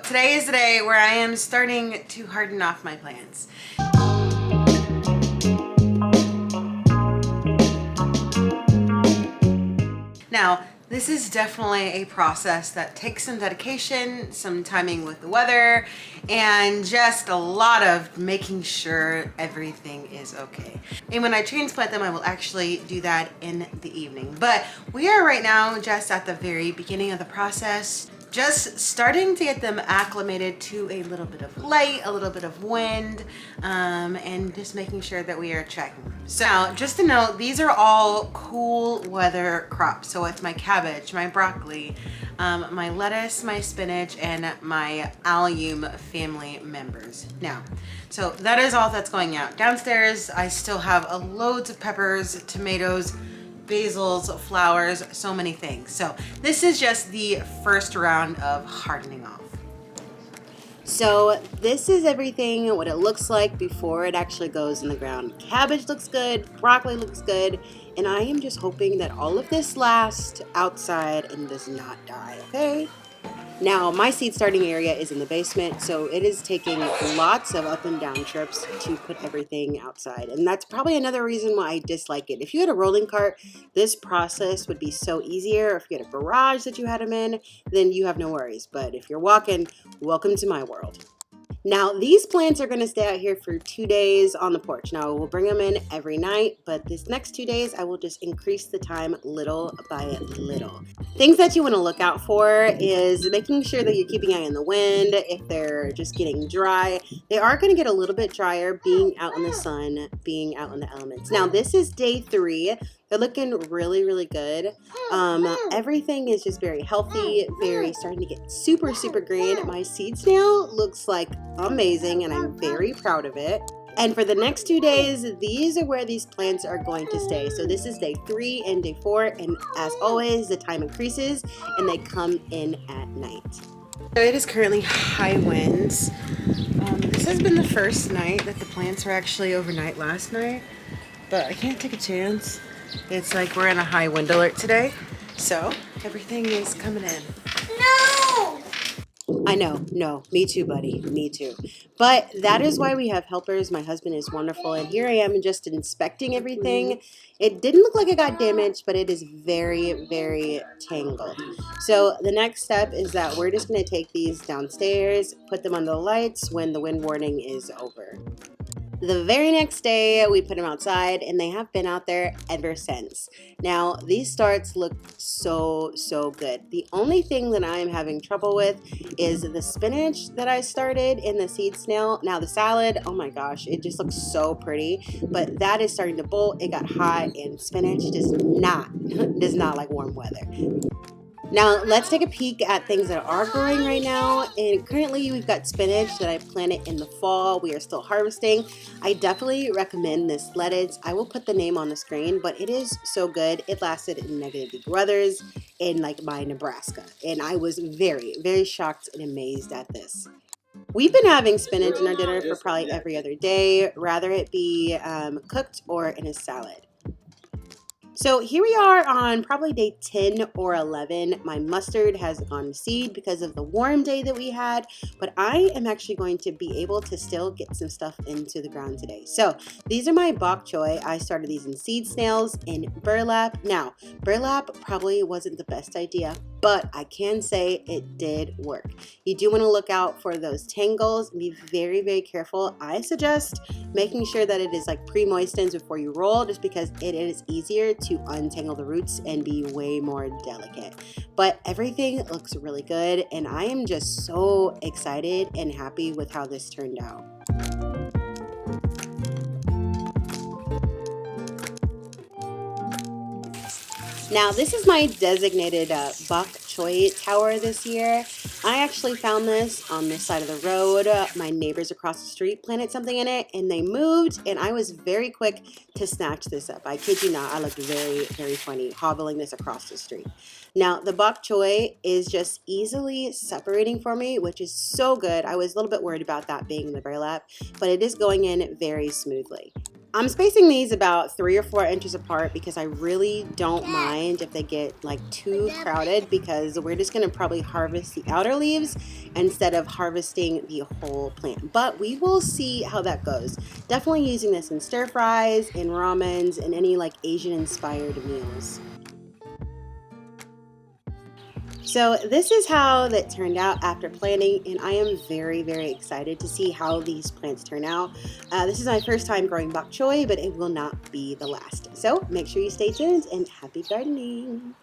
Today is the day where I am starting to harden off my plants. Now, this is definitely a process that takes some dedication, some timing with the weather, and just a lot of making sure everything is okay. And when I transplant them, I will actually do that in the evening. But we are right now just at the very beginning of the process, just starting to get them acclimated to a little bit of light, a little bit of wind, and just making sure that we are checking. So now, just to note, these are all cool weather crops. So it's my cabbage, my broccoli, my lettuce, my spinach, and my allium family members. Now, so that is all that's going out. Downstairs, I still have loads of peppers, tomatoes, basils, flowers, so many things. So this is just the first round of hardening off. So this is everything, what it looks like before it actually goes in the ground. Cabbage looks good, broccoli looks good, and I am just hoping that all of this lasts outside and does not die, okay? Now, my seed starting area is in the basement, so it is taking lots of up and down trips to put everything outside. And that's probably another reason why I dislike it. If you had a rolling cart, this process would be so easier. If you had a garage that you had them in, then you have no worries. But if you're walking, welcome to my world. Now, these plants are going to stay out here for 2 days on the porch. Now, we'll bring them in every night, but this next 2 days, I will just increase the time little by little. Things that you want to look out for is making sure that you're keeping an eye on the wind. If they're just getting dry, they are going to get a little bit drier being out in the sun, being out in the elements. Now, this is day 3. They're looking really, really good. Everything is just very healthy, very starting to get super, super green. My seed snail looks like amazing, and I'm very proud of it. And for the next 2 days, these are where these plants are going to stay. So this is day 3 and day 4, and as always, the time increases, and they come in at night. So it is currently high winds. This has been the first night that the plants were actually overnight last night, but I can't take a chance. It's like we're in a high wind alert today, so everything is coming in. No! I know, no, me too, buddy, me too. But that is why we have helpers. My husband is wonderful, and here I am just inspecting everything. It didn't look like it got damaged, but it is very, very tangled. So the next step is that we're just going to take these downstairs, put them under the lights when the wind warning is over. The very next day, we put them outside, and they have been out there ever since. Now, these starts look so, so good. The only thing that I am having trouble with is the spinach that I started in the seed snail. Now, the salad, oh my gosh, it just looks so pretty, but that is starting to bolt. It got hot, and spinach does not like warm weather. Now, let's take a peek at things that are growing right now. And currently, we've got spinach that I planted in the fall. We are still harvesting. I definitely recommend this lettuce. I will put the name on the screen, but it is so good. It lasted in negative weathers in like my Nebraska. And I was very, very shocked and amazed at this. We've been having spinach in our dinner for probably every other day, rather it be cooked or in a salad. So here we are on probably day 10 or 11. My mustard has gone to seed because of the warm day that we had, but I am actually going to be able to still get some stuff into the ground today. So these are my Bok Choy. I started these in seed snails in burlap. Now, burlap probably wasn't the best idea, but I can say it did work. You do want to look out for those tangles and be very, very careful. I suggest making sure that it is like pre-moistened before you roll, just because it is easier to untangle the roots and be way more delicate. But everything looks really good, and I am just so excited and happy with how this turned out. Now, this is my designated Bok Choy tower this year. I actually found this on this side of the road. My neighbors across the street planted something in it, and they moved, and I was very quick to snatch this up. I kid you not, I looked very, very funny hobbling this across the street. Now, the Bok Choy is just easily separating for me, which is so good. I was a little bit worried about that being in the burlap, but it is going in very smoothly. I'm spacing these about 3 or 4 inches apart because I really don't mind if they get like too crowded, because we're just going to probably harvest the outer leaves instead of harvesting the whole plant. But we will see how that goes. Definitely using this in stir fries, in ramens, and any like Asian inspired meals. So this is how that turned out after planting, and I am very, very excited to see how these plants turn out. This is my first time growing bok choy, but it will not be the last. So make sure you stay tuned, and happy gardening!